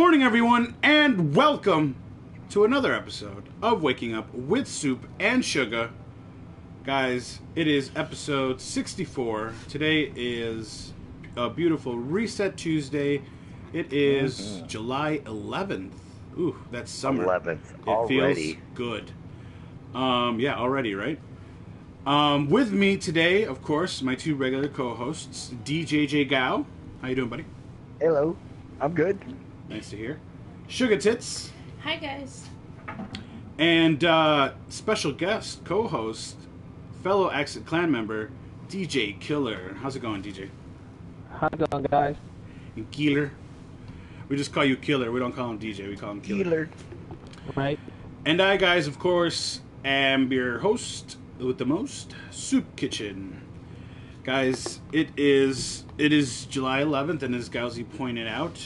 morning, everyone, and welcome to another episode of Waking Up with Soop and Sugah. Guys, it is episode 64. Today is a beautiful Reset Tuesday. It is July 11th. Ooh, that's summer. 11th. It already. feels good. Yeah, already, right? With me today, of course, my two regular co-hosts, DJJ Gao. How you doing, buddy? Hello. I'm good. Nice to hear. Sugah Tits. Hi, guys. And special guest, co-host, fellow Accent Clan member, DJ Killer. How's it going, DJ? How's it going, guys? And Killer. We just call you Killer. We don't call him DJ. We call him Killer. Right. And I, guys, of course, am your host with the most, Soopkichen. Guys, it is July 11th, and as Gauzy pointed out,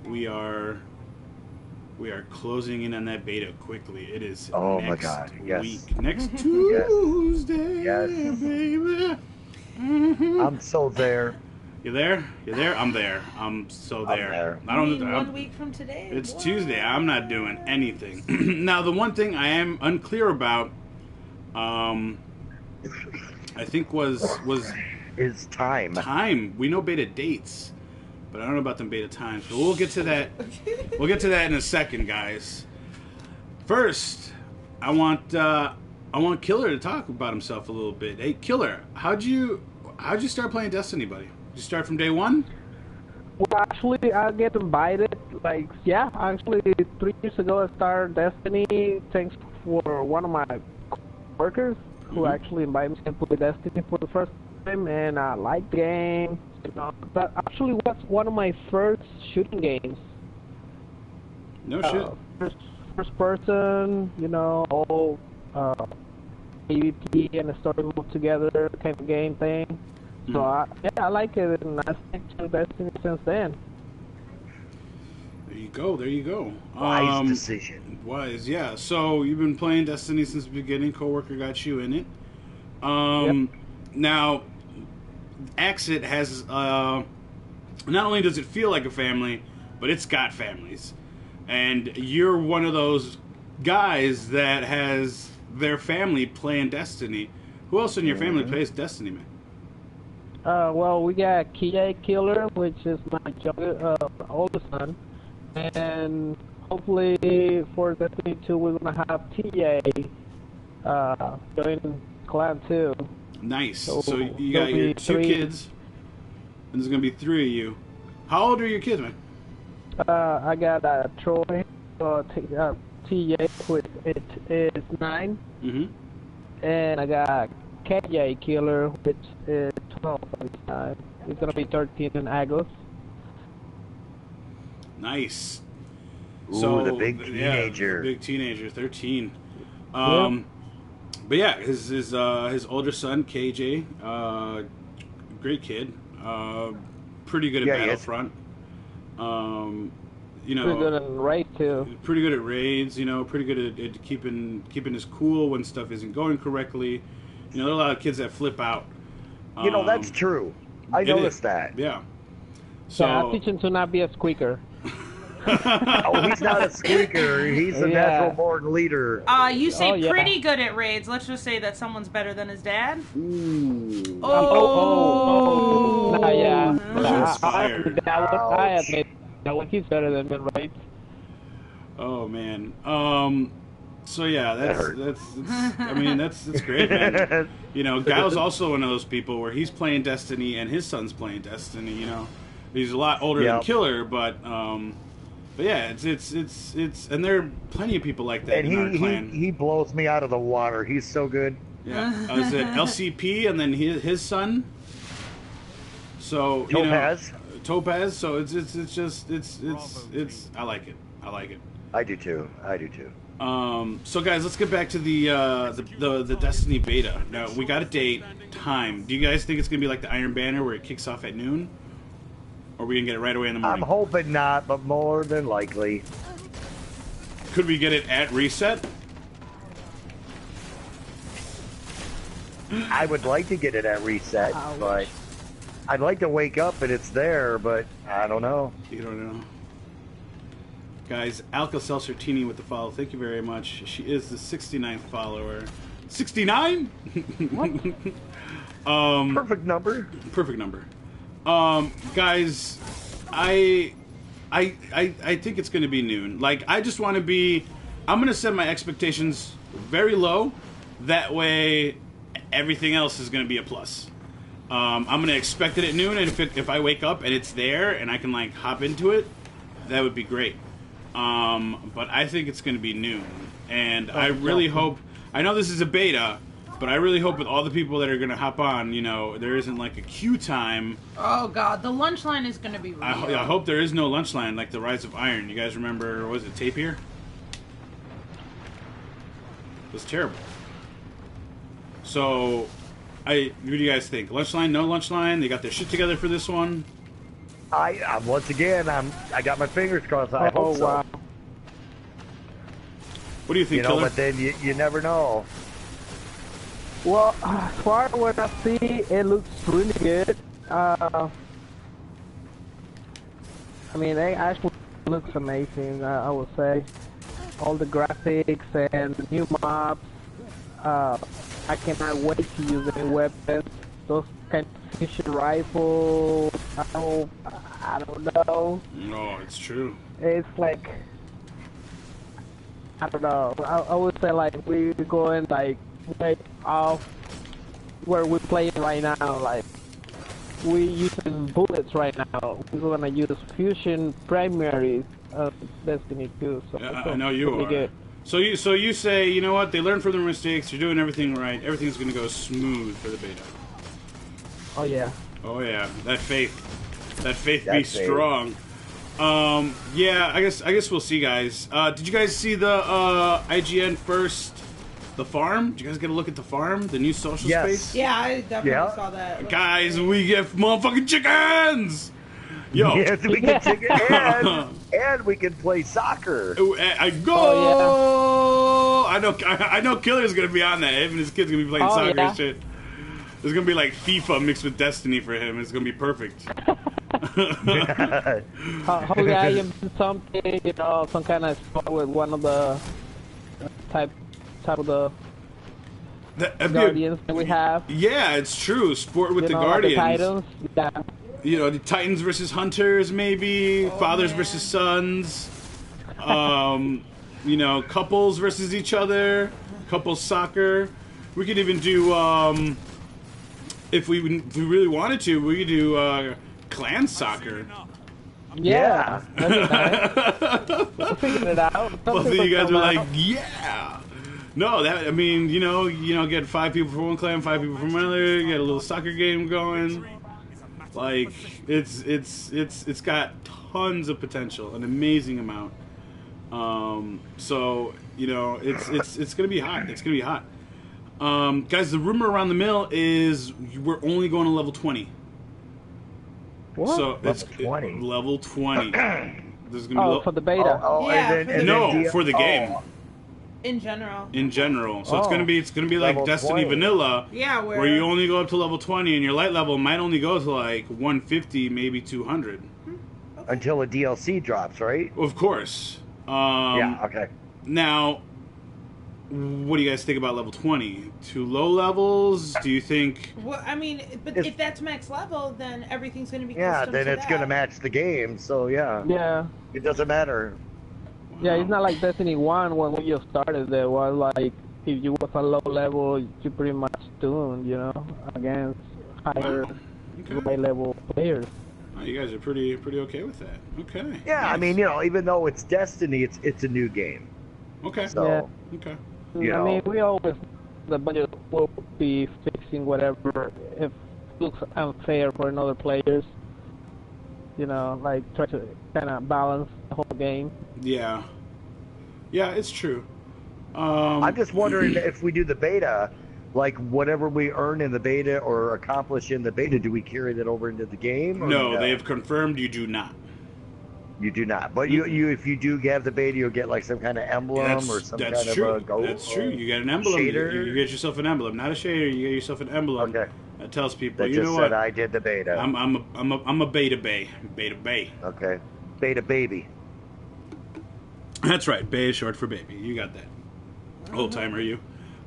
we are closing in on that beta quickly. It is next week. Next Tuesday, baby. I'm so there. You there? You there? I'm there. I'm so there. I don't know. 1 week from today? It's Tuesday. I'm not doing anything. Now, the one thing I am unclear about, I think was is time. Time. We know beta dates, but I don't know about them beta times. But we'll get to that. We'll get to that in a second, guys. First, I want Killer to talk about himself a little bit. Hey, Killer, how'd you start playing Destiny, buddy? Did you start from day one? Well, actually, I get invited. Actually, 3 years ago, I started Destiny thanks for one of my workers who actually invited me to play Destiny for the first time, and I liked the game. You know, that actually was one of my first shooting games. No shit. First person, you know, all PvP and the story mode together kind of game thing. So I like it, and I stick to Destiny since then. There you go. There you go. Wise decision. Wise, yeah. So you've been playing Destiny since the beginning. Coworker got you in it. Now, Axit has not only does it feel like a family, but it's got families, and you're one of those guys that has their family playing Destiny. Who else in your family plays Destiny, man? Well, we got Killer, which is my oldest son, and hopefully for Destiny 2 we're gonna have TA join Clan 2. Nice. So you got your two kids, and there's gonna be 3 of you. How old are your kids, man? I got Troy, TA, which is 9, and I got KJ Killer, which is 12 at this time. He's gonna be 13 in August. Nice. Ooh, So the big teenager. Yeah, big teenager, 13. But yeah, his older son KJ, great kid, pretty good at Battlefront. You know, pretty good at raid too. Pretty good at raids. You know, pretty good at keeping his cool when stuff isn't going correctly. You know, there are a lot of kids that flip out. You know, that's true. I noticed that. Yeah. So I teach him to not be a squeaker. Oh, he's not a squeaker. He's a natural-born leader. You say pretty good at raids. Let's just say that someone's better than his dad. Ooh. I admit that he's better than me, right? Oh man. So yeah, that's I mean that's great, man. You know, Gao's also one of those people where he's playing Destiny and his son's playing Destiny. You know, he's a lot older than Killer, but yeah, it's and there are plenty of people like that in our clan. He blows me out of the water. He's so good. Yeah, is it LCP and then his son? So Topaz. So it's I like it. I do too. So guys, let's get back to the Destiny beta. Now we got a date, time. Do you guys think it's gonna be like the Iron Banner where it kicks off at noon, or are we gonna get it right away in the morning? I'm hoping not, but more than likely. Could we get it at reset? I would like to get it at reset, but I'd like to wake up and it's there, but I don't know. You don't know. Guys, Alka-Seltzer-Tini with the follow. Thank you very much. She is the 69th follower. 69? What? Perfect number. Perfect number. Guys, I think it's going to be noon. Like, I just want to be... I'm going to set my expectations very low. That way, everything else is going to be a plus. I'm going to expect it at noon, and if I wake up and it's there and I can, like, hop into it, that would be great. But I think it's going to be noon. And I really hope... I know this is a beta, but I really hope with all the people that are going to hop on, you know, there isn't, like, a queue time. Oh, God. The lunch line is going to be real. I hope there is no lunch line like the Rise of Iron. You guys remember, what was it, Tape here? It was terrible. So, what do you guys think? Lunch line, no lunch line? They got their shit together for this one? I'm once again, I got my fingers crossed. I hope so. Wow. What do you think, You know, Killer? but then you never know. Well, as far as what I see, it looks really good. I mean, it actually looks amazing, I would say. All the graphics and the new mobs. I cannot wait to use any weapons. Those kind of fishing rifles. I don't know. No, it's true. It's like, I don't know. I would say like we're going like way off where we're playing right now. Like we using bullets right now. We're gonna use fusion primaries of Destiny 2. So Yeah, I know you are. good. So you say, you know what? They learned from their mistakes. You're doing everything right. Everything's going to go smooth for the beta. Oh yeah. Oh yeah, that faith be Faith. strong. Yeah, I guess we'll see, guys. Did you guys see the IGN first? The farm? Did you guys get a look at the farm? The new social Yes. space? Yeah, I definitely Yeah. saw that. Guys, we get motherfucking chickens! Yo. Yes, we can take it, and we can play soccer. I go. Oh, I know Killer's gonna be on that. Him and his kid's gonna be playing Oh, soccer yeah. and shit. There's gonna be like FIFA mixed with Destiny for him. It's gonna be perfect. Hopefully I am something, you know, some kind of sport with one of the type of the Guardians that we have. Yeah, it's true. Sport with You the know, like the Guardians. Titans. Yeah. You know, the Titans versus Hunters, maybe. Oh, Fathers man. versus sons. You know, couples versus each other. Couples soccer. We could even do, if we really wanted to, we could do clan soccer. Yeah. That'd be nice. We'll figure it out. Both of you guys were like, yeah. No, I mean, you know, get 5 people from one clan, 5 people from another, get a little soccer game going. Like, it's got tons of potential, an amazing amount. So, you know, it's gonna be hot. It's gonna be hot. Guys, the rumor around the mill is we're only going to level 20. What? So Level it's 20? level 20. There's gonna be For the beta. Yeah, no, for the game. In general. In general, so it's Oh. gonna be like Level Destiny 20. Vanilla, Yeah, where you only go up to level 20, and your light level might only go to like 150, maybe 200. Until a DLC drops, right? Of course. Yeah. Okay. Now, what do you guys think about level 20? Too low levels? Do you think? Well, I mean, but It's- if that's max level, then everything's going to be Yeah. custom Then to it's that. gonna match the game. So yeah, Yeah. it doesn't matter. Yeah, it's not like Destiny 1 when we just started. There was like, if you was a low level, you pretty much doomed, you know, against higher Okay. high level players. Oh, you guys are pretty okay with that. Okay. Yeah. I Nice. mean, you know, even though it's Destiny, it's a new game. Okay. So Yeah. Okay. You I know. mean, we always, the budget will be fixing whatever if it looks unfair for another players. You know, like try to kind of balance the whole game. Yeah. Yeah, it's true. I'm just wondering if we do the beta, like whatever we earn in the beta or accomplish in the beta, do we carry that over into the game? Or No, they have confirmed you do not. You do not. But you, if you do have the beta, you'll get like some kind of emblem or some kind true. of a gold. That's true. You get an emblem. shader? You get yourself an emblem, not a shader. You get yourself an emblem. Okay. That tells people, That you just know said what? I did the beta. I'm a beta bay. Beta bay. Okay. Beta baby. That's right. Bay is short for baby. You got that. Old timer, you.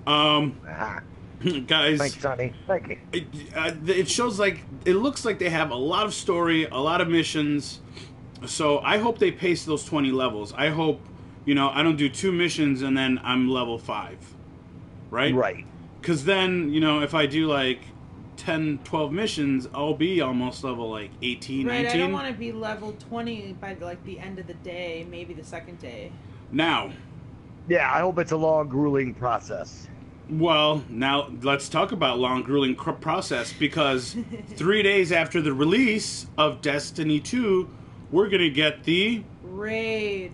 Guys. Thanks, Sonny. Thank you. It shows like, it looks like they have a lot of story, a lot of missions. So I hope they pace those 20 levels. I hope, I don't do 2 missions and then I'm level 5. Right? Right. Because then, if I do like 10, 12 missions, I'll be almost level like 18, right, 19. I don't want to be level 20 by like the end of the day, maybe the second day. Now. Yeah, I hope it's a long, grueling process. Well, now let's talk about long, grueling process, because 3 days after the release of Destiny 2, we're going to get the... Raid.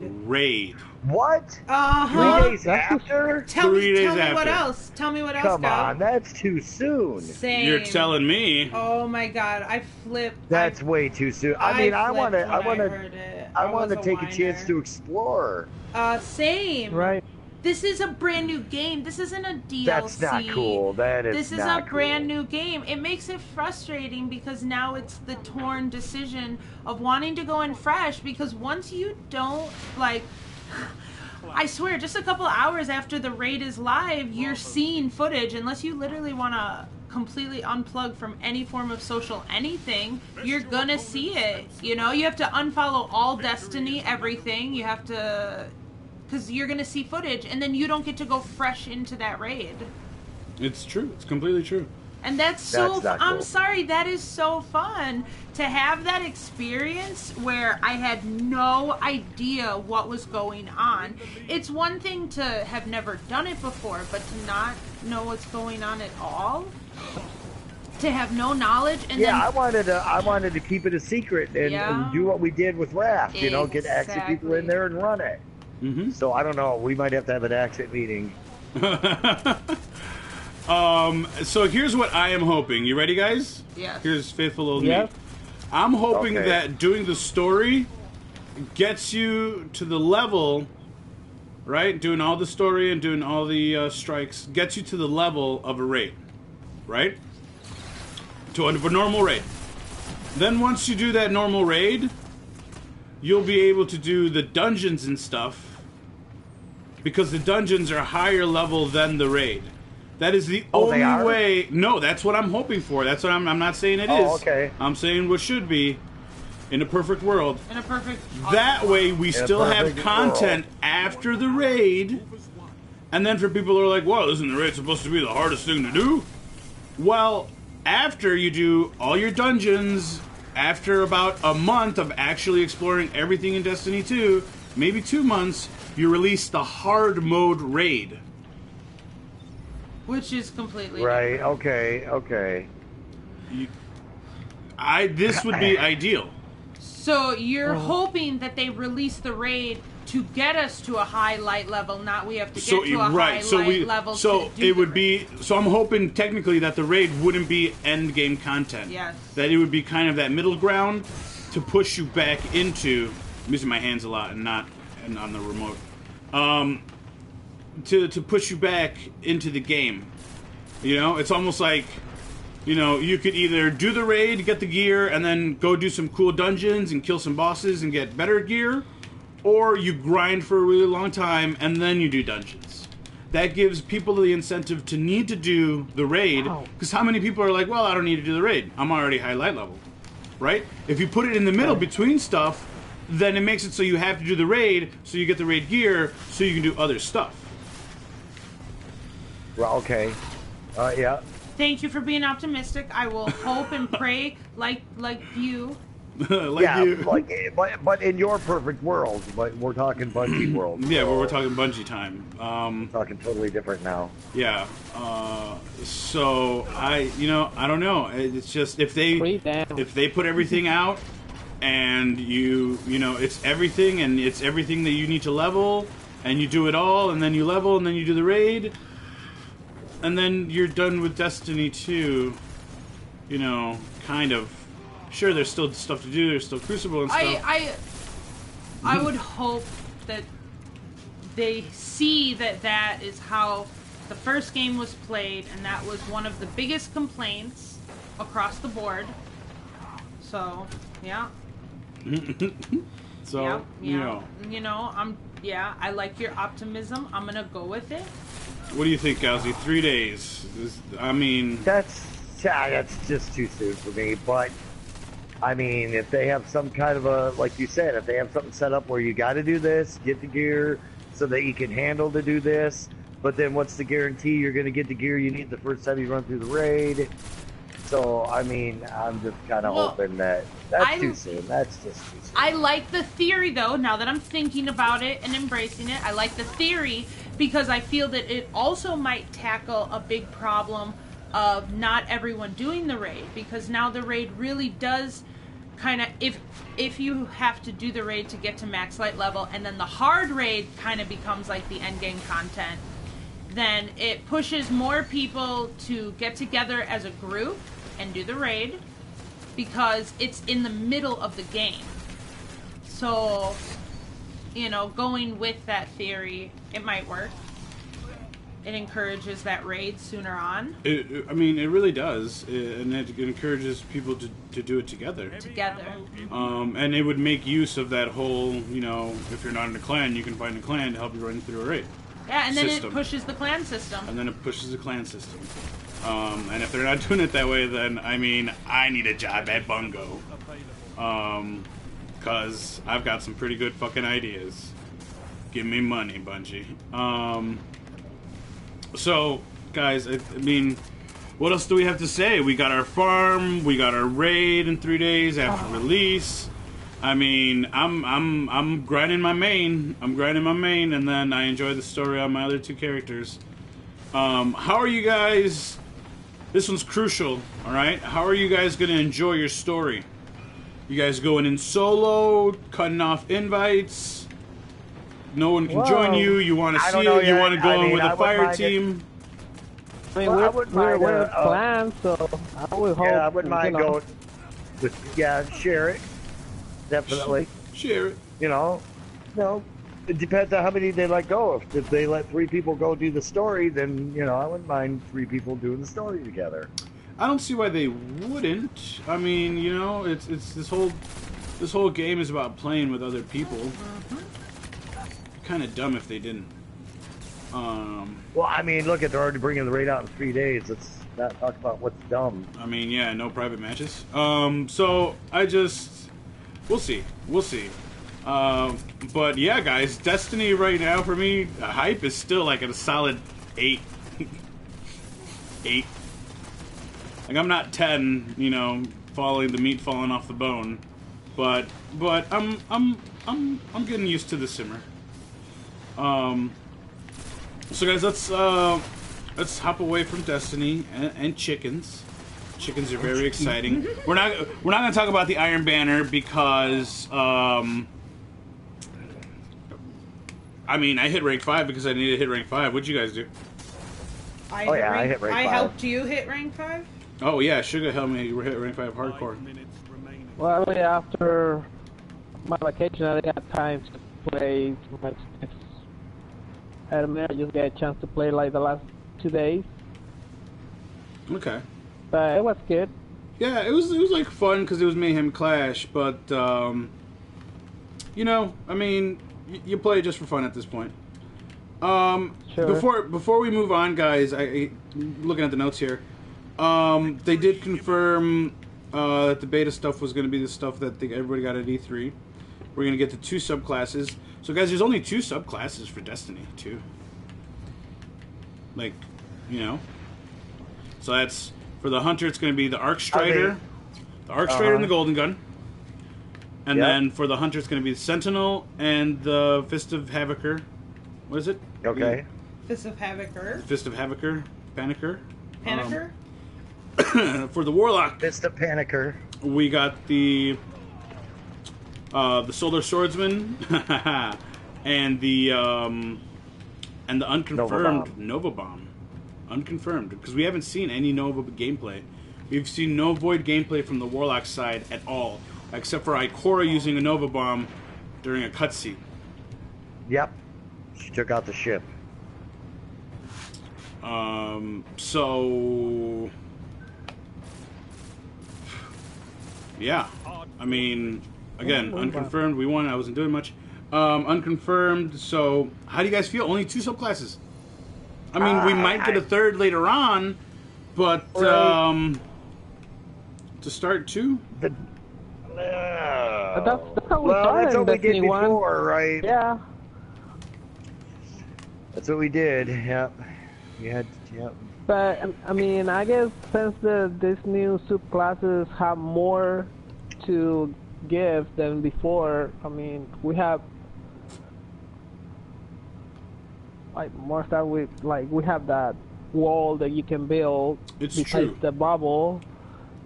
What? 3 days after? Tell me after. what else. Tell me what else, Come on, that's too soon. Same. You're telling me. Oh my god, I flipped. That's way too soon. I want to take whiner. a chance to explore. Same. Right. This is a brand new game. This isn't a DLC. That's not cool. This is a brand new game. It makes it frustrating because now it's the torn decision of wanting to go in fresh, because once you don't, like, I swear, just a couple hours after the raid is live, you're seeing footage, unless you literally want to completely unplug from any form of social anything, you're gonna see it. You have to unfollow all Destiny, everything. You have to... because you're going to see footage, and then you don't get to go fresh into that raid. It's true. It's completely true. And that's so... That's I'm cool. sorry, that is so fun to have that experience where I had no idea what was going on. It's one thing to have never done it before, but to not know what's going on at all, to have no knowledge, and then... I wanted to keep it a secret and do what we did with Raft. Get actually people in there and run it. Mm-hmm. So I don't know. We might have to have an exit meeting. So here's what I am hoping. You ready, guys? Yeah. Here's faithful old me. I'm hoping that doing the story gets you to the level, right? Doing all the story and doing all the strikes gets you to the level of a raid, right? To a normal raid. Then once you do that normal raid, you'll be able to do the dungeons and stuff, because the dungeons are higher level than the raid. That is the only way. No, that's what I'm hoping for. That's what I'm not saying it is. Okay. I'm saying what should be in a perfect world. In a perfect... That way we still have content after the raid. And then for people who are like, well, isn't the raid supposed to be the hardest thing to do? Well, after you do all your dungeons, after about a month of actually exploring everything in Destiny 2, maybe 2 months, you release the hard mode raid. Which is completely Right, different. okay. This would be ideal. So you're hoping that they release the raid to get us to a high light level, not we have to get to a high light level to do it would be... So I'm hoping technically that the raid wouldn't be end game content. Yes. That it would be kind of that middle ground to push you back into... I'm using my hands a lot and not on the remote. To push you back into the game. It's almost like, you could either do the raid, get the gear, and then go do some cool dungeons and kill some bosses and get better gear, or you grind for a really long time and then you do dungeons. That gives people the incentive to need to do the raid, because how many people are like, well, I don't need to do the raid. I'm already high light level, right? If you put it in the middle between stuff, then it makes it so you have to do the raid, so you get the raid gear, so you can do other stuff. Well, okay. Yeah. Thank you for being optimistic. I will hope and pray like you. But in your perfect world, but we're talking Bungie world. Yeah, but we're talking Bungie time. We're talking totally different now. Yeah. So I don't know. It's just if they put everything out, and it's everything, and it's everything that you need to level, and you do it all, and then you level, and then you do the raid. And then you're done with Destiny 2, kind of. Sure, there's still stuff to do, there's still Crucible and stuff. I would hope that they see that is how the first game was played, and that was one of the biggest complaints across the board. So, yeah. So yeah, you know. I like your optimism. I'm gonna go with it. What do you think, Gauzy? 3 days. I mean, that's just too soon for me. But I mean, if they have some kind of a, like you said, if they have something set up where you got to do this, get the gear so that you can handle to do this. But then what's the guarantee you're going to get the gear you need the first time you run through the raid? So, I mean, I'm just kind of hoping that's too soon. That's just too soon. I like the theory, though, now that I'm thinking about it and embracing it. I like the theory because I feel that it also might tackle a big problem of not everyone doing the raid. Because now the raid really does kind of, if you have to do the raid to get to max light level, and then the hard raid kind of becomes like the end game content, then it pushes more people to get together as a group and do the raid because it's in the middle of the game. So, going with that theory, it might work. It encourages that raid sooner on. I mean, it really does, and it encourages people to do it together. And it would make use of that whole, if you're not in a clan, you can find a clan to help you run through a raid. Yeah, and then system. It pushes the clan system. And then it pushes the clan system. And if they're not doing it that way, then, I mean, I need a job at Bungo. Because I've got some pretty good fucking ideas. Give me money, Bungie. So, guys, I mean, what else do we have to say? We got our farm, we got our raid in 3 days after release. I mean, I'm grinding my main. And then I enjoy the story on my other two characters. How are you guys? This one's crucial, all right? How are you guys going to enjoy your story? You guys going in solo, cutting off invites? No one can join you. You want to see it? You want to go in with a fire team? I mean, we're a clan, so I would hope. Yeah, I wouldn't mind going. Share it. Definitely. Share it. It depends on how many they let go. If they let 3 people go do the story, then, I wouldn't mind 3 people doing the story together. I don't see why they wouldn't. I mean, it's this whole game is about playing with other people. Kind of dumb if they didn't. Well, I mean, look, they're already bringing the raid out in 3 days. Let's not talk about what's dumb. I mean, yeah, no private matches. So we'll see. But yeah, guys, Destiny right now for me, the hype is still like at a solid 8. 8. Like I'm not 10, the meat falling off the bone, but I'm getting used to the simmer. So guys, let's hop away from Destiny and chickens. Chickens are very exciting. We're not gonna talk about the Iron Banner because I mean, I hit rank 5 because I needed to hit rank 5. What'd you guys do? I hit rank 5. I helped you hit rank 5? Oh yeah, Sugah helped me hit rank 5 hardcore. Well, after my vacation, I didn't have time to play too much. At a minute, I just got a chance to play like the last 2 days. Okay. But it was good. Yeah, it was like fun because it was Mayhem Clash, but I mean, you play it just for fun at this point. Sure. Before we move on, guys, I looking at the notes here. They did confirm that the beta stuff was going to be the stuff that everybody got at E3. We're going to get the 2 subclasses. So, guys, there's only 2 subclasses for Destiny, too. Like, So that's, for the Hunter, it's going to be the Arc Strider, and the Golden Gun. And then for the Hunter, it's going to be the Sentinel and the Fist of Havocer. What is it? Okay. Fist of Havocer. Fist of Havocer. Panicer. Panicer? For the Warlock, Fist of Panicer. we got the Solar Swordsman and the unconfirmed Nova Bomb. Unconfirmed, because we haven't seen any Nova gameplay. We've seen no Void gameplay from the Warlock side at all, except for Ikora using a Nova Bomb during a cutscene. Yep. She took out the ship. So... Yeah. I mean... again, unconfirmed. We won. I wasn't doing much. Unconfirmed. So, how do you guys feel? Only 2 subclasses. I mean, we might get a third later on, but to start 2. That's how we started that's what we did Destiny 1. before, right? Yeah. That's what we did. Yep. Yep. But I mean, I guess since this new subclasses have more to give than before, I mean, we have like more stuff with like we have that wall that you can build. It's besides true. The bubble.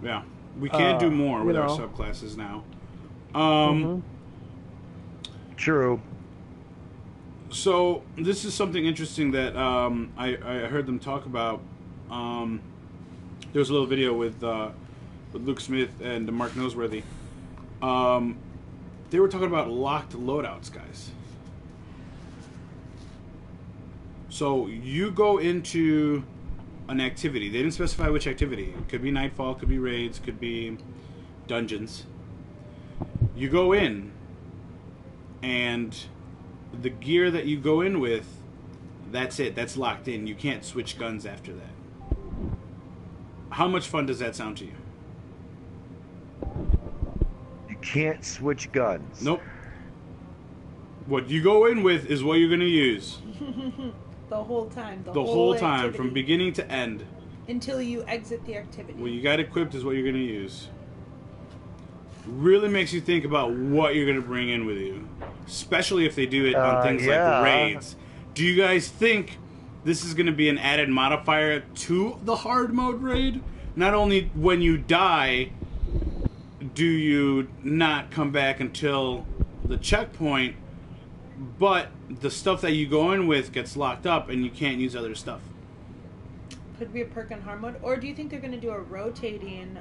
Yeah, we can do more with our subclasses now. True. So this is something interesting that I heard them talk about. There was a little video with Luke Smith and Mark Noseworthy. They were talking about locked loadouts, guys. So you go into an activity. They didn't specify which activity. It could be Nightfall, could be raids, could be dungeons. You go in, and the gear that you go in with, that's it. That's locked in. You can't switch guns after that. How much fun does that sound to you? You can't switch guns. Nope. What you go in with is what you're going to use. The whole time. The whole time, activity. from beginning to end. Until you exit the activity. What you got equipped is what you're going to use. Really makes you think about what you're going to bring in with you. Especially if they do it on things like raids. Do you guys think this is going to be an added modifier to the hard mode raid? Not only when you die do you not come back until the checkpoint, but the stuff that you go in with gets locked up and you can't use other stuff. Could be a perk in hard mode. Or do you think they're going to do a rotating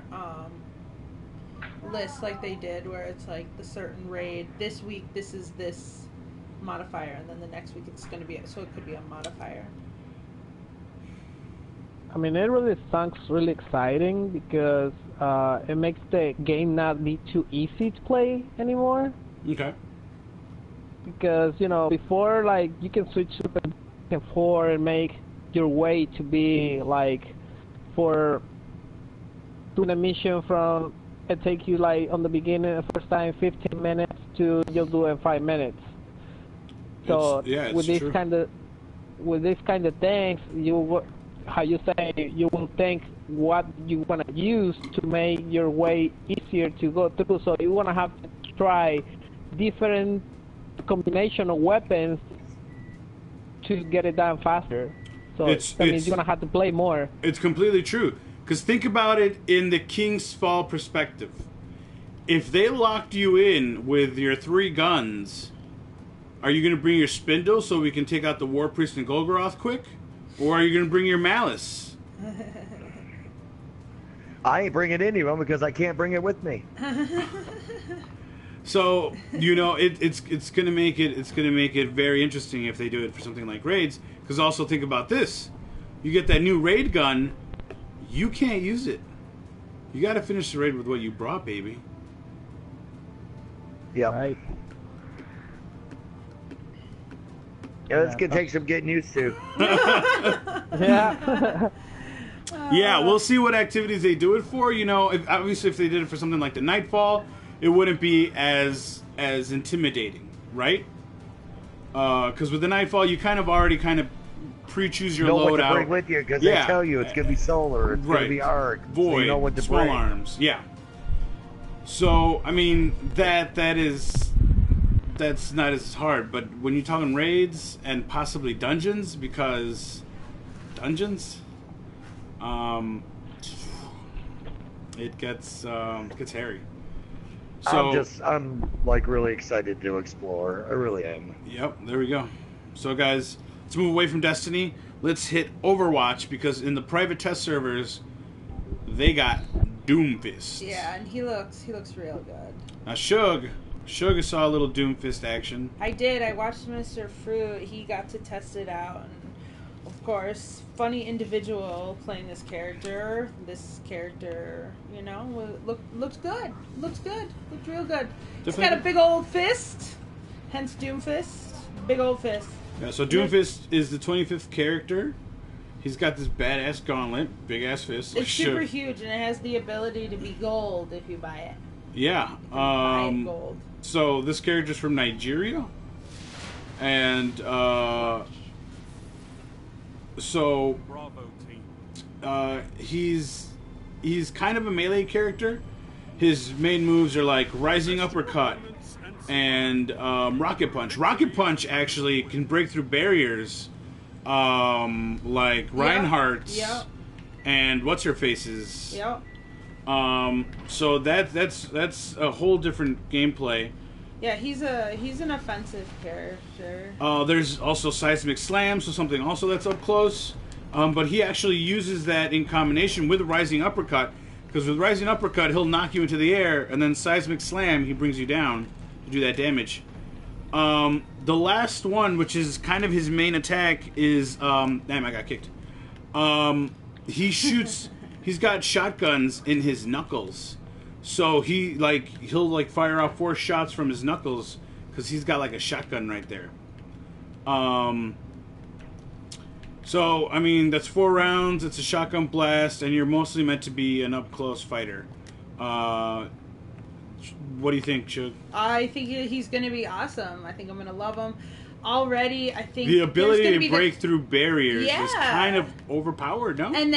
list like they did, where it's like the certain raid, this week this is this modifier, and then the next week it's going to be, so it could be a modifier. I mean, it really sounds really exciting because it makes the game not be too easy to play anymore. Okay. Because, you know, before, like, you can switch back and forth and make your way to be, like, for doing a mission from, it take you, like, on the beginning, the first time, 15 minutes to you'll do it in 5 minutes. So, with this kind of things, how you say, you will think what you want to use to make your way easier to go through. So you want to have to try different combination of weapons to get it done faster. So that means you're going to have to play more. It's completely true. Because think about it in the King's Fall perspective. If they locked you in with your 3 guns, are you going to bring your spindle so we can take out the War Priest and Golgoroth quick? Or are you going to bring your malice? I ain't bringing any of them because I can't bring it with me. So, you know, it's going to make it very interesting if they do it for something like raids. Because also think about this: you get that new raid gun, you can't use it. You got to finish the raid with what you brought, baby. Yeah. Right. Yeah, it's gonna take some getting used to. Yeah. Yeah, we'll see what activities they do it for. You know, obviously if they did it for something like the Nightfall, it wouldn't be as intimidating, right? Because with the Nightfall, you already pre-choose your know loadout. What to bring with you because they tell you it's gonna be solar, it's gonna be arc, void, so you know what to small bring. arms, yeah. So I mean that's not as hard, but when you're talking raids and possibly dungeons, because dungeons, it gets hairy. So I'm like really excited to explore. I really am. Yep, there we go. So guys, let's move away from Destiny. Let's hit Overwatch, because in the private test servers, they got Doomfist. Yeah, and he looks real good. Now Sugah saw a little Doomfist action. I did. I watched Mr. Fruit. He got to test it out, and of course, funny individual playing this character. This character, you know, looks good. Looks good. Looked real good. He's got a big old fist, hence Doomfist. Big old fist. Yeah, so Doomfist is the 25th character. He's got this badass gauntlet, big ass fist. It's super huge, and it has the ability to be gold if you buy it. Yeah. Buy it gold. So this character's from Nigeria, and so he's kind of a melee character. His main moves are like Rising Uppercut and Rocket Punch. Rocket Punch actually can break through barriers, like Reinhardt's and what's her face's. Yep. So that's a whole different gameplay. Yeah, he's an offensive character. There's also Seismic Slam, so something also that's up close. But he actually uses that in combination with Rising Uppercut, because with Rising Uppercut he'll knock you into the air, and then Seismic Slam he brings you down to do that damage. The last one, which is kind of his main attack, is damn, I got kicked. He shoots. He's got shotguns in his knuckles, so he'll fire off 4 shots from his knuckles because he's got like a shotgun right there. So I mean that's 4 rounds. It's a shotgun blast, and you're mostly meant to be an up close fighter. What do you think, Chug? I think he's going to be awesome. I think I'm going to love him. Already, I think the ability to break through barriers is kind of overpowered, no? And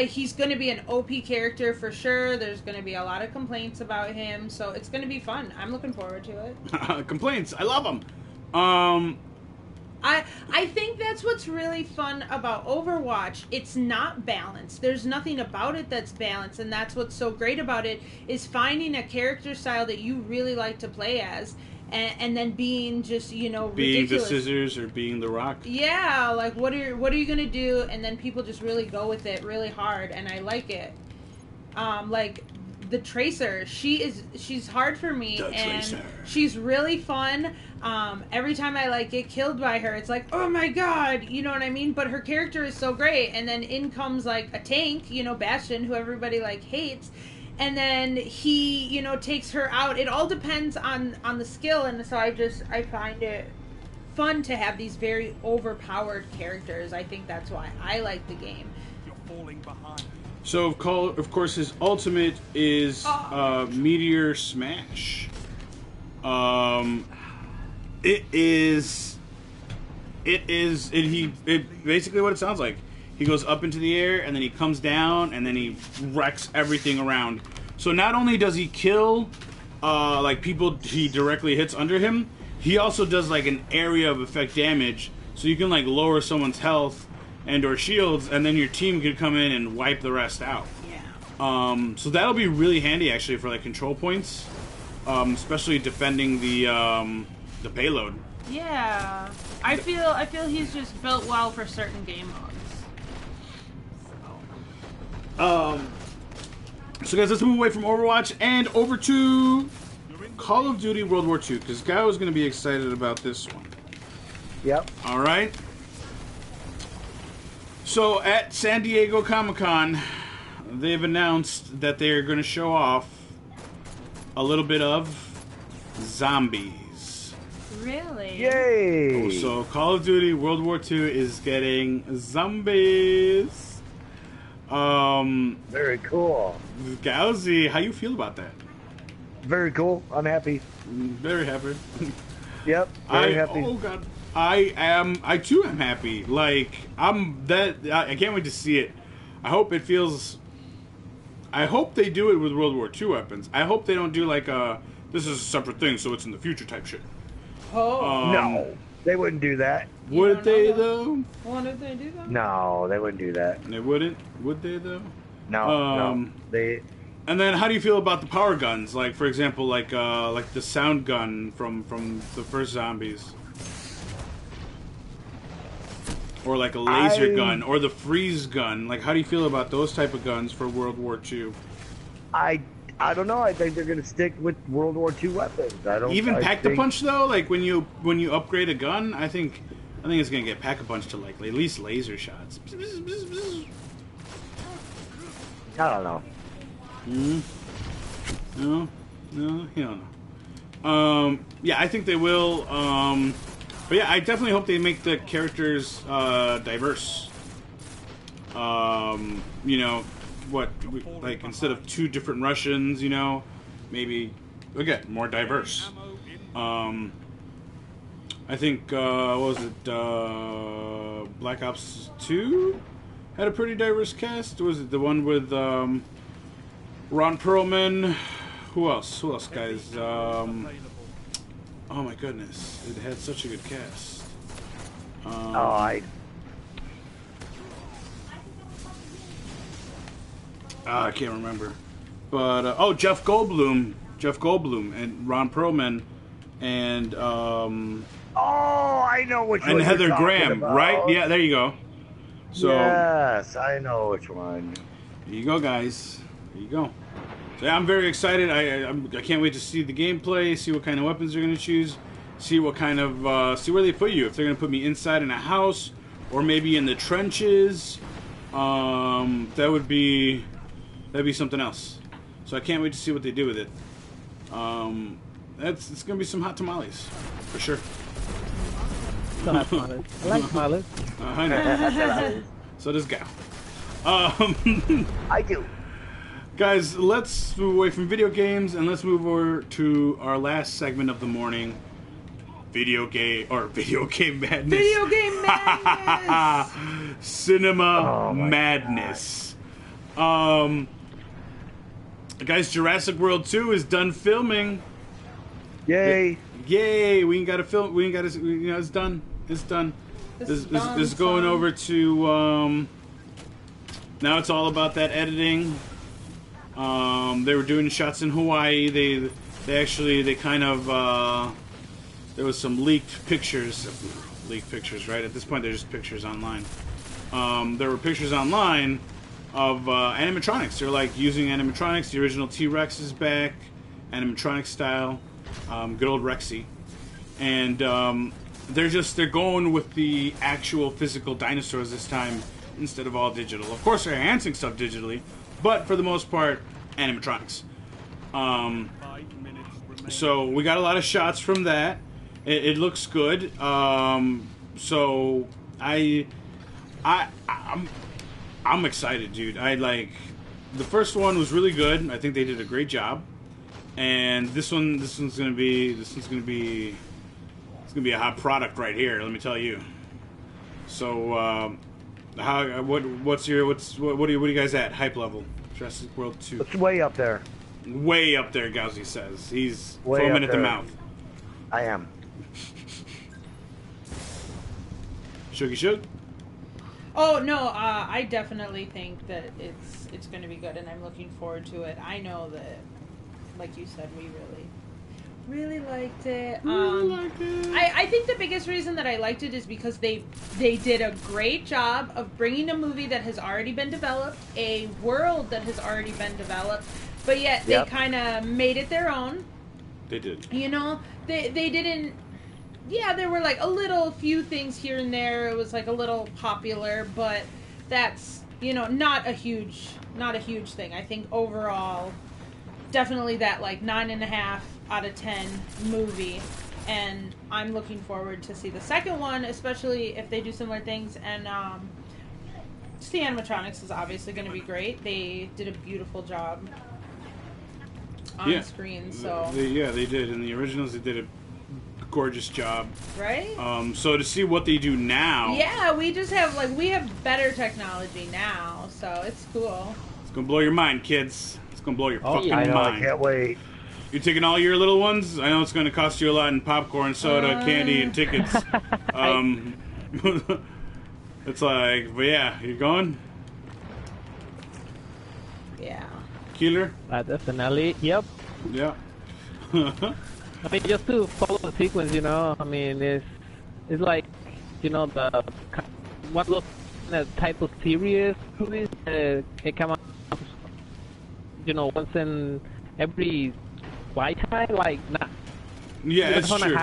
he's going to be an OP character for sure. There's going to be a lot of complaints about him, so it's going to be fun. I'm looking forward to it. Complaints, I love them. I think that's what's really fun about Overwatch. It's not balanced. There's nothing about it that's balanced, and that's what's so great about it, is finding a character style that you really like to play as. And then being just, you know, being ridiculous. the scissors or being the rock. Yeah, like what are you gonna do? And then people just really go with it really hard, and I like it. Like the Tracer, she's hard for me, and she's really fun. Every time I get killed by her, it's like, oh my god, you know what I mean? But her character is so great, and then in comes like a tank, you know, Bastion, who everybody hates. And then he, you know, takes her out. It all depends on the skill, and so I find it fun to have these very overpowered characters. I think that's why I like the game. You're falling behind. So of course his ultimate is Meteor Smash. It basically what it sounds like. He goes up into the air, and then he comes down, and then he wrecks everything around. So not only does he kill people he directly hits under him, he also does an area of effect damage. So you can lower someone's health and or shields, and then your team can come in and wipe the rest out. Yeah. So that'll be really handy actually for control points, especially defending the payload. Yeah, I feel he's just built well for certain game modes. So guys, let's move away from Overwatch and over to Call of Duty World War II, because Guy was going to be excited about this one. Yep. All right. So at San Diego Comic-Con, they've announced that they're going to show off a little bit of zombies. Really? Yay! Oh, so Call of Duty World War II is getting zombies. Very cool. Gauzy, how you feel about that? Very cool. I'm happy. Very happy. Yep. Very happy. Oh god, I too am happy. I can't wait to see it. I hope it feels. I hope they do it with World War II weapons. I hope they don't do this is a separate thing, so it's in the future type shit. Oh no, they wouldn't do that. Would they though? What if they do that? No, they wouldn't do that. They wouldn't. Would they though? No, they. And then, how do you feel about the power guns? For example, the sound gun from the first Zombies, or a laser gun, or the freeze gun. How do you feel about those type of guns for World War II? I don't know. I think they're going to stick with World War II weapons. I don't even pack the punch though. When you upgrade a gun, I think think it's gonna get Pack-a-Punch to like at least laser shots. I don't know. No, you don't know. Yeah, I think they will. But yeah, I definitely hope they make the characters diverse. You know, like instead of 2 different Russians, you know, maybe again more diverse. I think what was it? Black Ops 2 had a pretty diverse cast. Was it the one with Ron Perlman? Who else? Who else, guys? Oh my goodness, it had such a good cast. I can't remember, but Jeff Goldblum, and Ron Perlman, and I know which one. And Heather you're talking Graham, about. right? Yeah, there you go. So yes, I know which one. there you go, guys. There you go. So yeah, I'm very excited. I can't wait to see the gameplay, see what kind of weapons they're going to choose, see what kind of see where they put you. If they're going to put me inside in a house or maybe in the trenches, that'd be something else. So I can't wait to see what they do with it. It's going to be some hot tamales for sure. So hot tamales. I like tamales. I know. So does Gal. I do. Guys, let's move away from video games and let's move over to our last segment of the morning. Video game madness. Video game madness. Cinema madness. Guys, Jurassic World 2 is done filming. Yay! Yay! We ain't got to film. We ain't got to. You know, it's done. It's done. This is going over to. Now it's all about that editing. They were doing shots in Hawaii. They kind of there was some leaked pictures, right? At this point, they're just pictures online. There were pictures online of animatronics. They're like using animatronics. The original T-Rex is back, animatronic style, good old Rexy, and they're going with the actual physical dinosaurs this time instead of all digital. Of course, they're enhancing stuff digitally, but for the most part, animatronics. So we got a lot of shots from that. It looks good. So I'm excited, dude. The first one was really good. I think they did a great job. And this one's gonna be a hot product right here. Let me tell you. So what do you guys at hype level? Jurassic World 2. It's way up there. Way up there, Gauzy says. He's Way foaming up at the there. mouth. I am. Shug? Oh no, I definitely think that it's going to be good, and I'm looking forward to it. I know that, like you said, we really liked it. I think the biggest reason that I liked it is because they did a great job of bringing a movie that has already been developed, a world that has already been developed, but yet they kind of made it their own. They did. You know, they didn't. Yeah, there were like a little few things here and there. It was like a little popular, but that's, you know, not a huge thing. I think overall, definitely that like 9.5 out of 10 movie, and I'm looking forward to see the second one, especially if they do similar things. And just the animatronics is obviously going to be great. They did a beautiful job on screen. So they did. In the originals, they did a gorgeous job, right? So to see what they do now, we have better technology now, so it's cool. It's gonna blow your mind, kids. It's gonna blow your fucking I know, mind. I can't wait. You're taking all your little ones. I know it's gonna cost you a lot in popcorn, soda, candy, and tickets. It's like, but yeah, you're going. Yeah. Keeler. Definitely. Yep. Yeah. I mean, just to follow the sequence, you know. I mean, it's like, you know, one of those type of series movies. It come out, you know, once in every lifetime, like not. Yeah, it's true.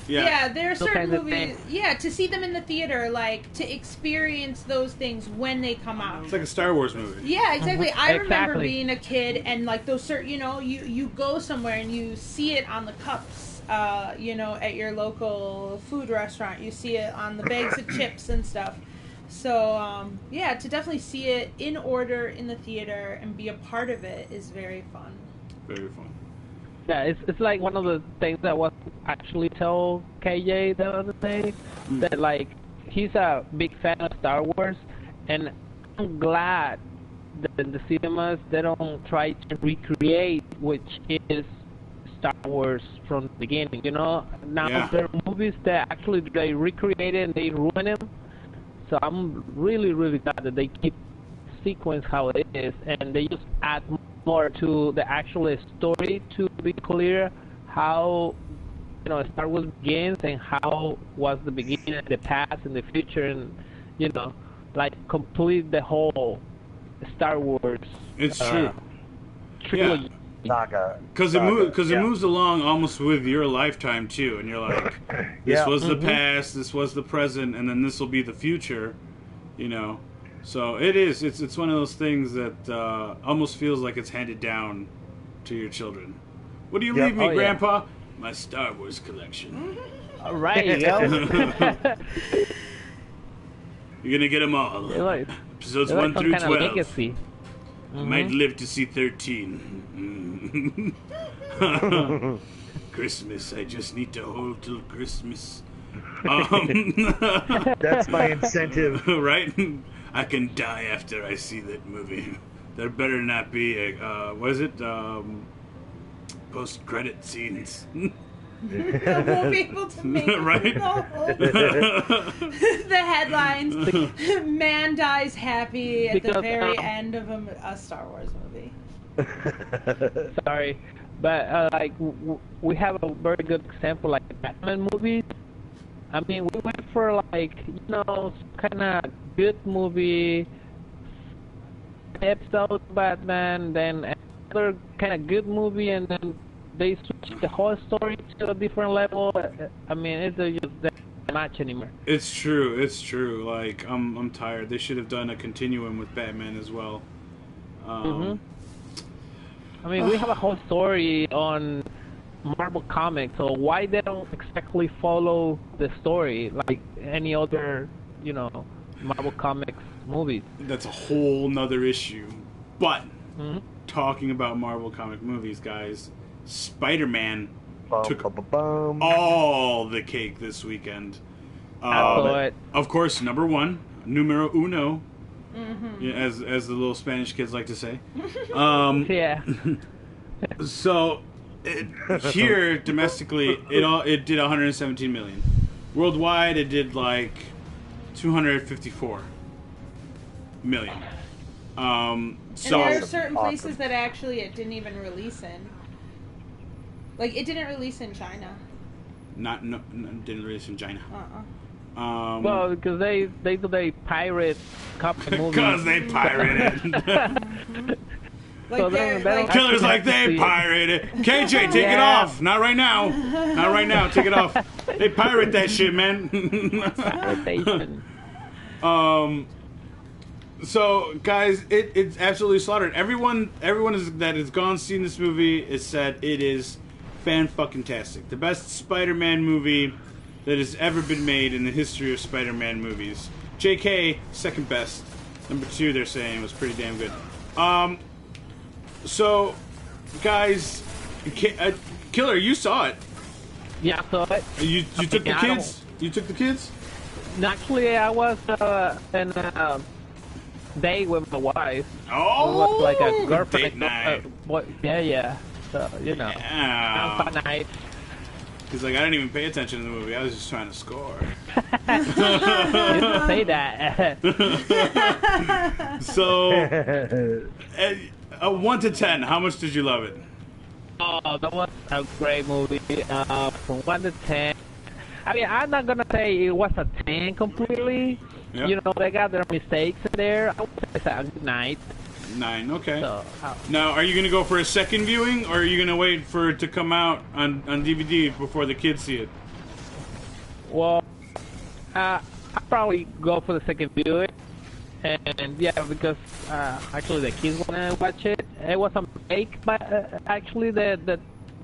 Yeah, there are certain kind of movies. thing. Yeah, to see them in the theater, like to experience those things when they come out. It's like a Star Wars movie. Yeah, exactly. I remember Exactly. being a kid and like those certain, you go somewhere and you see it on the cups, at your local food restaurant. You see it on the bags of chips and stuff. So, to definitely see it in order in the theater and be a part of it is very fun. Very fun. Yeah, it's like one of the things that was actually told KJ the other day, that like he's a big fan of Star Wars, and I'm glad that in the cinemas they don't try to recreate which is Star Wars from the beginning. Now there are movies that actually they recreate it and they ruin them. So I'm really, really glad that they keep sequence how it is, and they just add more to the actual story to be clear how Star Wars begins and how was the beginning, the past, and the future, and like complete the whole Star Wars. It's true. Trilogy. Saga. Because it moves along almost with your lifetime too, and you're like, this was the past, this was the present, and then this will be the future, So it's one of those things that almost feels like it's handed down to your children. What do you leave me, Grandpa? My Star Wars collection. All right, You're gonna get them all. Like, Episodes like 1 some through kind 12. of legacy. I might live to see 13. Christmas, I just need to hold till Christmas. That's my incentive. Right? I can die after I see that movie. There better not be a, post-credit scenes. I won't be able to make it. Right? The headlines: "Man dies happy at the very end of a Star Wars movie." Sorry, but we have a very good example, like Batman movies. I mean, we went for kind of good movie episode of Batman, then another kind of good movie, and then they switch the whole story to a different level. I mean, it's just that much anymore. It's true. Like, I'm tired. They should have done a continuum with Batman as well. I mean, we have a whole story on Marvel Comics, so why they don't exactly follow the story like any other, Marvel Comics movies? That's a whole nother issue. But, talking about Marvel comic movies, guys, SpiderMan took all the cake this weekend. Of course, number one, numero uno, as the little Spanish kids like to say. Yeah. So, here domestically, it did 117 million. Worldwide, it did like 254 million. And there are certain places that actually it didn't even release in. Like, it didn't release in China. Didn't release in China. Well, because they pirate copy movies. Because they pirated. Killer's like, they pirated. KJ, take it off. Not right now. Not right now. Take it off. They pirate that shit, man. So, guys, it's absolutely slaughtered. Everyone that has gone seen this movie has said it is fan-fucking-tastic. The best Spider-Man movie that has ever been made in the history of Spider-Man movies. JK, second best. Number 2, they're saying, was pretty damn good. So, guys, Killer, you saw it. Yeah, I saw it. You took the kids? You took the kids? Actually, I was in a date with my wife. Oh! It was like a girlfriend. Date night. Yeah. So, Yeah. fun night. He's like, I didn't even pay attention to the movie. I was just trying to score. You didn't say that. So, 1 to 10, how much did you love it? Oh, that was a great movie. From 1 to 10. I mean, I'm not gonna say it was a 10 completely. Yep. They got their mistakes in there. I would say it's a good night. 9, okay. So, now, are you going to go for a second viewing, or are you going to wait for it to come out on DVD before the kids see it? Well, I'll probably go for the second viewing. And yeah, because actually the kids wanna watch it. It was a mistake, but actually that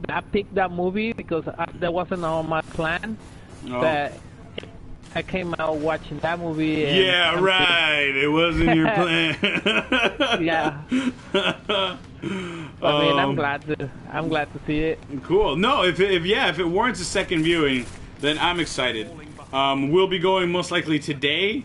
I picked that movie because that wasn't on my plan. Oh. That I came out watching that movie. And Yeah, right. It wasn't your plan. Yeah. I mean, I'm glad to see it. Cool. No, if it warrants a second viewing, then I'm excited. We'll be going most likely today.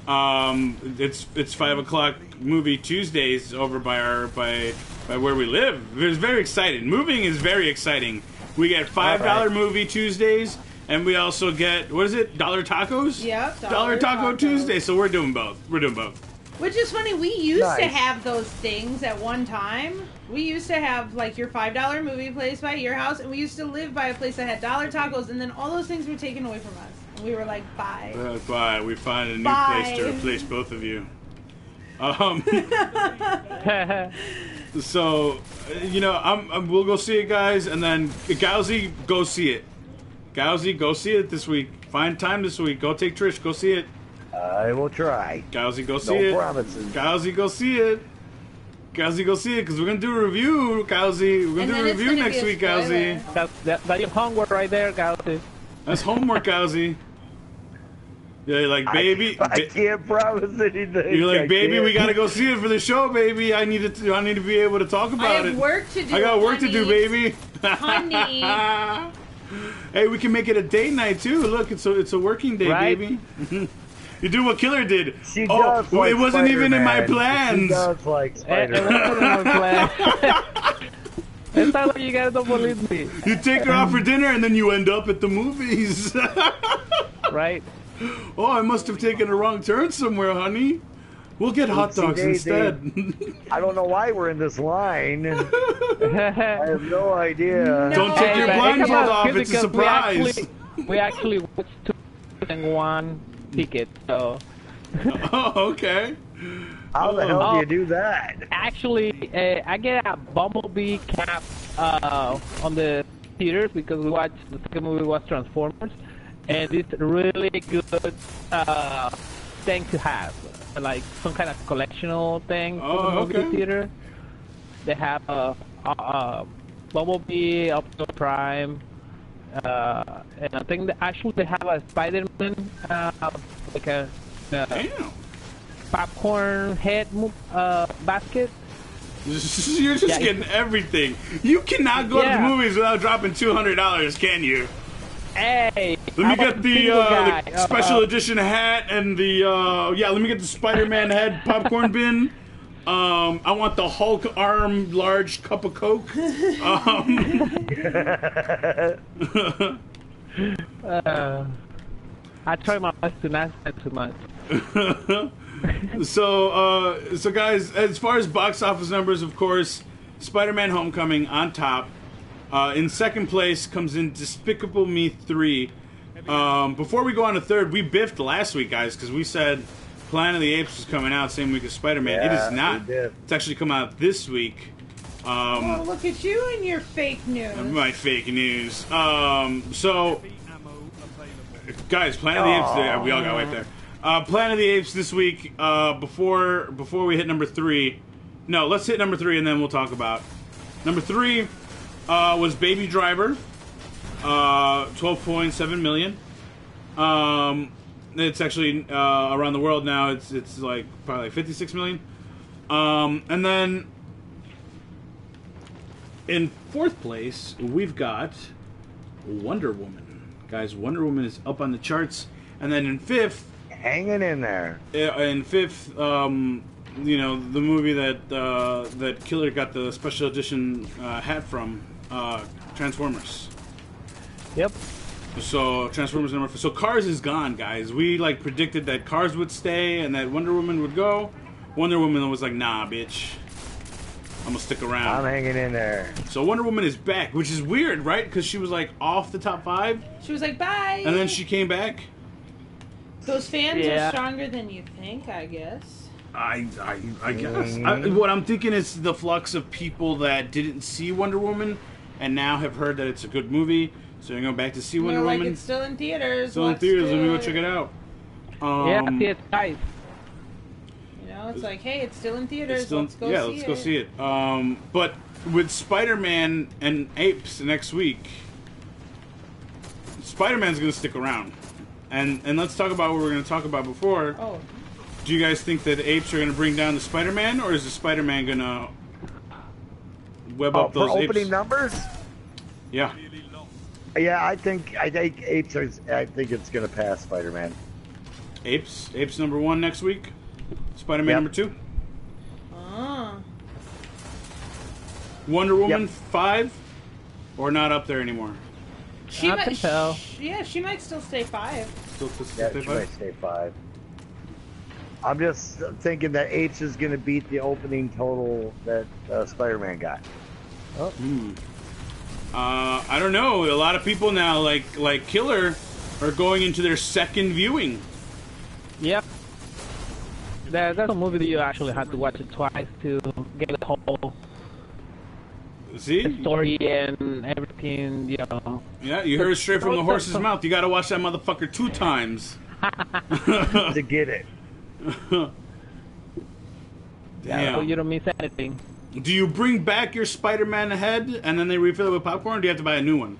It's 5 o'clock movie Tuesdays over by where we live. It's very exciting. Moving is very exciting. We get $5 movie Tuesdays, and we also get, what is it, $1 tacos? Yep, $1 Taco Tuesday. So we're doing both. Which is funny, we used to Nice. have those things at one time. We used to have, like, your $5 movie place by your house, and we used to live by a place that had $1 tacos, and then all those things were taken away from us. And we were like, bye. That's why we find a new Bye. place to replace both of you. So, we'll go see it, guys, and then Gauzy, go see it. Gauzy, go see it this week. Find time this week. Go take Trish. Go see it. I will try. Gauzy, go see No it. promises. Gauzy, go see it. Gauzy, go see it, because we're going to do a review, Gauzy. We're going to do a it's review gonna next be a week, Gauzy. That's your homework right there, guys. That's homework, Gauzy. Yeah, you're like, baby. I can't promise anything. You're like, baby, can't. we got to go see it for the show, baby. I need to be able to talk I about have it. work to do. I got work to do, honey. baby. Honey. Hey, we can make it a date night too. Look, it's a working day, Right? baby. You do what Killer did. She does like it wasn't even in my Spider-Man. plans. She does like It Spider-Man. wasn't on my plan. It's not like you guys don't believe me, You take her out for dinner and then you end up at the movies. right? Oh, I must have taken a wrong turn somewhere, honey. We'll get hot See, dogs they- instead. I don't know why we're in this line. I have no idea. Don't take your Hey, blindfold off. Good It's a because surprise. We actually watched 2 and 1 ticket, so Oh, okay. How the hell do Oh. you do that? actually I get a Bumblebee cap on the theaters because we watched the second movie was Transformers, and it's really good thing to have, like some kind of collectional thing for the Oh, movie okay. theater. They have Bumblebee, Optimus Prime, and I think actually they have a SpiderMan like a Damn. popcorn head basket. You're just Yeah. getting everything. You cannot go to the Yeah. movies without dropping $200, can you? Hey, Let me I'm a get the single guy. special edition hat and the let me get the Spider-Man head popcorn bin. I want the Hulk arm large cup of Coke. I try my best to not spend too much. So guys, as far as box office numbers, of course, Spider-Man Homecoming on top. In second place comes in Despicable Me 3. Before we go on to third, we biffed last week, guys, because we said Planet of the Apes was coming out same week as Spider-Man. It Yeah, is not. we did. It's actually come out this week. Oh, look at you and your fake news. My fake news. So, guys, Planet of the Apes. We all got right there. Planet of the Apes this week. Before we hit number 3. No, let's hit number 3 and then we'll talk about number 3. Was Baby Driver. 12.7 million. It's actually around the world now. It's like probably 56 million. And then in fourth place we've got Wonder Woman. Guys, Wonder Woman is up on the charts. And then in fifth, Hanging in there. the movie that Killer got the special edition hat from, Transformers. Yep. So Transformers number 4. So Cars is gone, guys. We predicted that Cars would stay and that Wonder Woman would go. Wonder Woman was like, nah, bitch, I'm gonna stick I'm around. hanging in there. So Wonder Woman is back, which is weird, right? Because she was like off the top 5, She was like, bye. and then she came back. Those fans Yeah. are stronger than you think, I guess. I guess. What I'm thinking is the flux of people that didn't see Wonder Woman and now have heard that it's a good movie. So you're going back to see Wonder They're Woman. like, it's still in theaters. Still in theaters. Let me go check it out. Yeah, see it's nice. You know, it's like, hey, it's still in theaters. Let's go see it. But with Spider-Man and Apes next week, Spider-Man's going to stick around. And let's talk about what we were going to talk about before. Oh. Do you guys think that the Apes are going to bring down the Spider-Man, or is the Spider-Man going to web up those for apes? opening numbers? Yeah. Yeah, I think Apes are. I think it's gonna pass Spider-Man. Apes number 1 next week. Spider-Man number 2. Wonder Woman 5, or not up there anymore. She I might, can tell. she might still stay 5. Still Yeah, stay she 5? might stay 5. I'm just thinking that Apes is gonna beat the opening total that Spider-Man got. I don't know. A lot of people now, like Killer, are going into their second viewing. Yep. That's a movie that you actually have to watch it twice to get the whole See? story and everything, you know. Yeah, you heard it straight from the horse's mouth. You got to watch that motherfucker 2 times To get it. Yeah, so you Damn. don't miss anything. Do you bring back your Spider-Man head and then they refill it with popcorn, or do you have to buy a new one?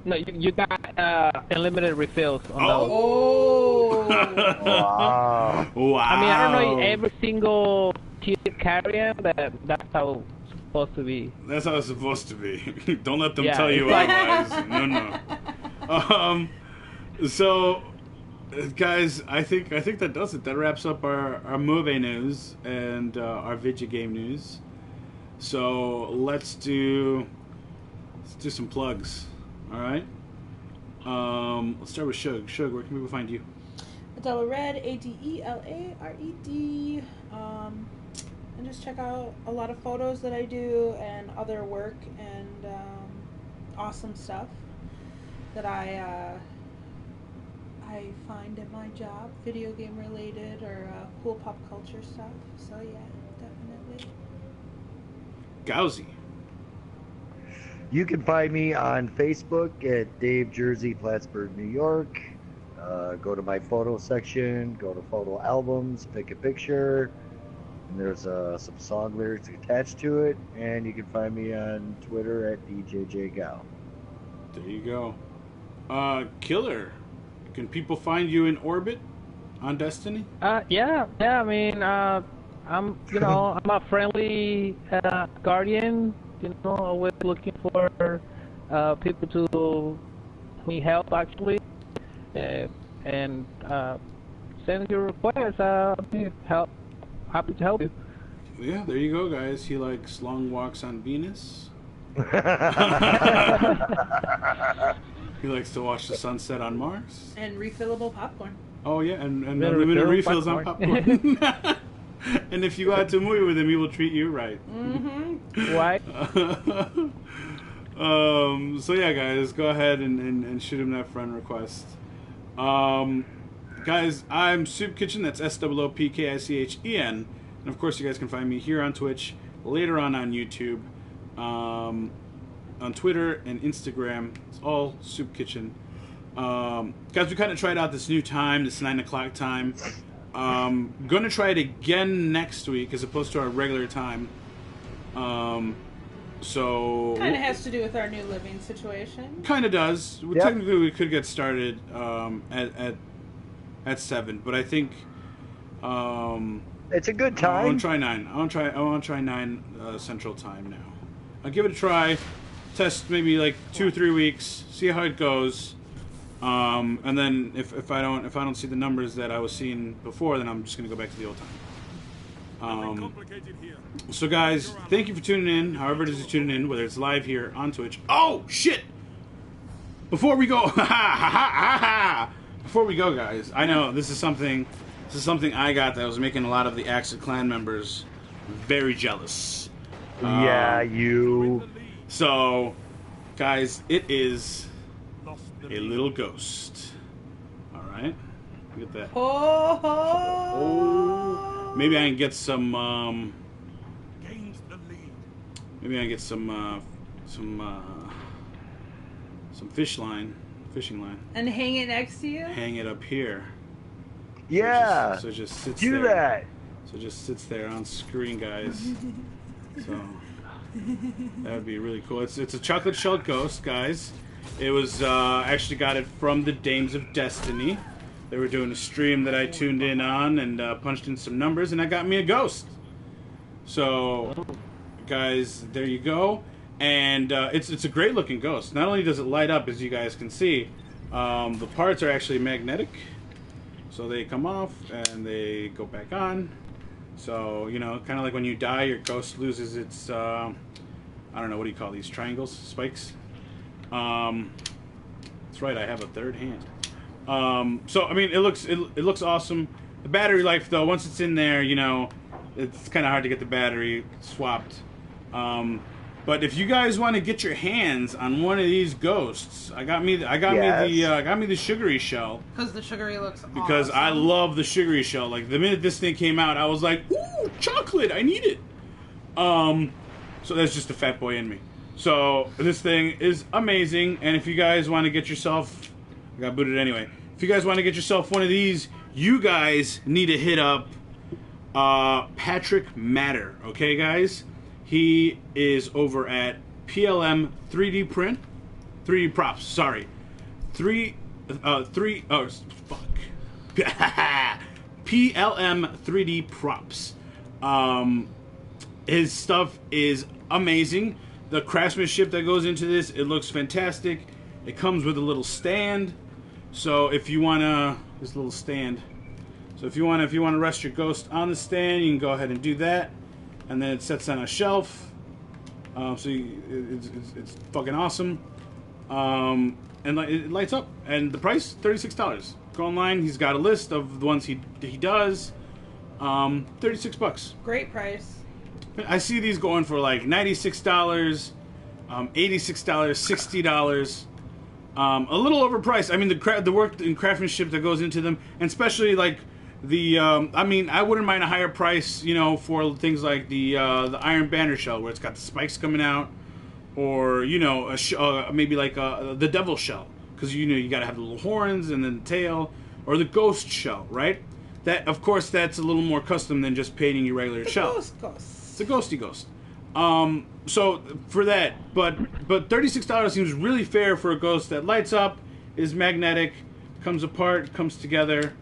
No, you got unlimited refills on those. Oh. Wow. Wow. I mean, I don't know every single kid carrier, but that's how it's supposed to be. That's how it's supposed to be. Don't let them Yeah, tell you it's like- otherwise. No. So, guys, I think that does it. That wraps up our movie news and our video game news. So let's do some plugs. All right. Let's start with Shug. Shug, where can people find you? Adela Red, ADELARED. And just check out a lot of photos that I do and other work and awesome stuff that I find at my job, video game related or cool pop culture stuff. So yeah, definitely. Gauzy. You can find me on Facebook at Dave Jersey, Plattsburgh, New York. Go to my photo section, go to photo albums, pick a picture, and there's some song lyrics attached to it. And you can find me on Twitter at DJJGao. There you go. Killer. Can people find you in orbit on Destiny? Yeah. I mean, I'm a friendly guardian. You know, always looking for people to me help actually, and send your requests. Happy to help you. Yeah, there you go, guys. He likes long walks on Venus. He likes to watch the sunset on Mars. And refillable popcorn. Oh yeah, and Better unlimited refill refills on popcorn. popcorn. And if you go out to a movie with him, he will treat you right. Right? So yeah, guys, go ahead and shoot him that friend request. Guys, I'm Soopkichen. That's SOOPKICHEN. And of course, you guys can find me here on Twitch, later on YouTube, on Twitter and Instagram. It's all Soopkichen. Guys, we kind of tried out this new time, this 9 o'clock time. Gonna try it again next week as opposed to our regular time. So Kind of has to do with our new living situation. kind of does. Yep. Technically, we could get started at 7, but I think It's a good I time. want to try 9. I want to try 9 Central Time now. I'll give it a try. Test maybe like 2 or 3 weeks. See how it goes. And then if I don't see the numbers that I was seeing before, then I'm just gonna go back to the old time. So guys, thank you for tuning in. However it is you're tuning in, whether it's live here on Twitch. Oh shit! Before we go, before we go, guys, I know this is something I got that was making a lot of the Axis Clan members very jealous. Yeah, you. So, guys, it is a little ghost. All right, look at that. Oh. Maybe I can get some. Maybe I can get some some fishing line. And hang it next to you? Hang it up here. Yeah. So it just sits do there. that. So it just sits there on screen, guys. So that would be really cool. It's a chocolate shell ghost, guys. It was actually got it from the Dames of Destiny. They were doing a stream that I tuned in on and punched in some numbers, and that got me a ghost. So, guys, there you go. And it's a great looking ghost. Not only does it light up, as you guys can see, the parts are actually magnetic. So they come off and they go back on. So, you know, kind of like when you die, your ghost loses its, I don't know, what do you call these? Triangles? Spikes? That's right, I have a third hand. So, I mean, it looks awesome. The battery life, though, once it's in there, you know, it's kind of hard to get the battery swapped. But if you guys want to get your hands on one of these ghosts, I got me the sugary shell. Because the sugary looks awesome. Because I love the sugary shell. Like, the minute this thing came out, I was like, ooh, chocolate, I need it. So that's just a fat boy in me. So this thing is amazing. And if you guys want to get yourself, I got booted anyway. If you guys want to get yourself one of these, you guys need to hit up Patrick Matter. Okay, guys? He is over at PLM 3D Print, 3D Props. Sorry, PLM 3D Props. His stuff is amazing. The craftsmanship that goes into this, it looks fantastic. It comes with a little stand. So if you wanna, this little stand. So if you wanna rest your ghost on the stand, you can go ahead and do that. And then it sets on a shelf. It's fucking awesome. And it lights up. And the price, $36. Go online. He's got a list of the ones he does. $36. Great price. I see these going for like $96, $86, $60. A little overpriced. I mean, the work and craftsmanship that goes into them, and especially like the I mean, I wouldn't mind a higher price, you know, for things like the Iron Banner shell, where it's got the spikes coming out, or you know, maybe like the Devil shell, because you know you got to have the little horns and then the tail, or the Ghost shell, right? That, of course, that's a little more custom than just painting your regular shell. Ghost. It's a ghosty ghost. So for that, but $36 seems really fair for a ghost that lights up, is magnetic, comes apart, comes together.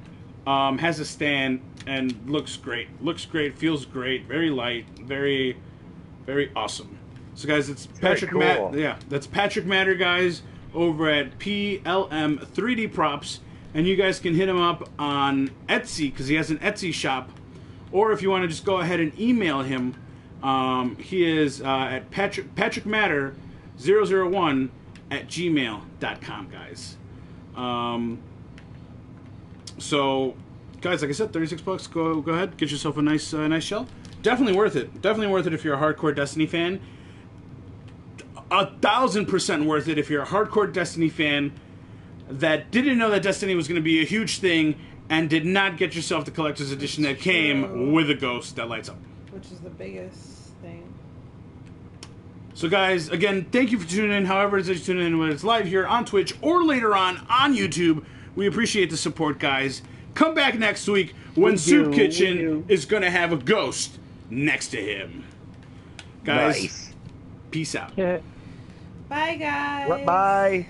Has a stand and looks great. Looks great, feels great, very light, very, very awesome. So guys, it's Patrick cool. That's Patrick Matter, guys, over at PLM 3D Props, and you guys can hit him up on Etsy because he has an Etsy shop, or if you want to just go ahead and email him, he is at patrickmatter001@gmail.com, guys. So, guys, like I said, $36. Go ahead, get yourself a nice shell. Definitely worth it. Definitely worth it if you're a hardcore Destiny fan. 1,000% worth it if you're a hardcore Destiny fan that didn't know that Destiny was going to be a huge thing and did not get yourself the collector's edition that came with a ghost that lights up. Which is the biggest thing. So, guys, again, thank you for tuning in. However it is that you tune in, whether it's live here on Twitch or later on YouTube. We appreciate the support, guys. Come back next week when Soopkichen is going to have a ghost next to him. Guys, Nice. peace out. Yeah. Bye, guys. Bye. Bye.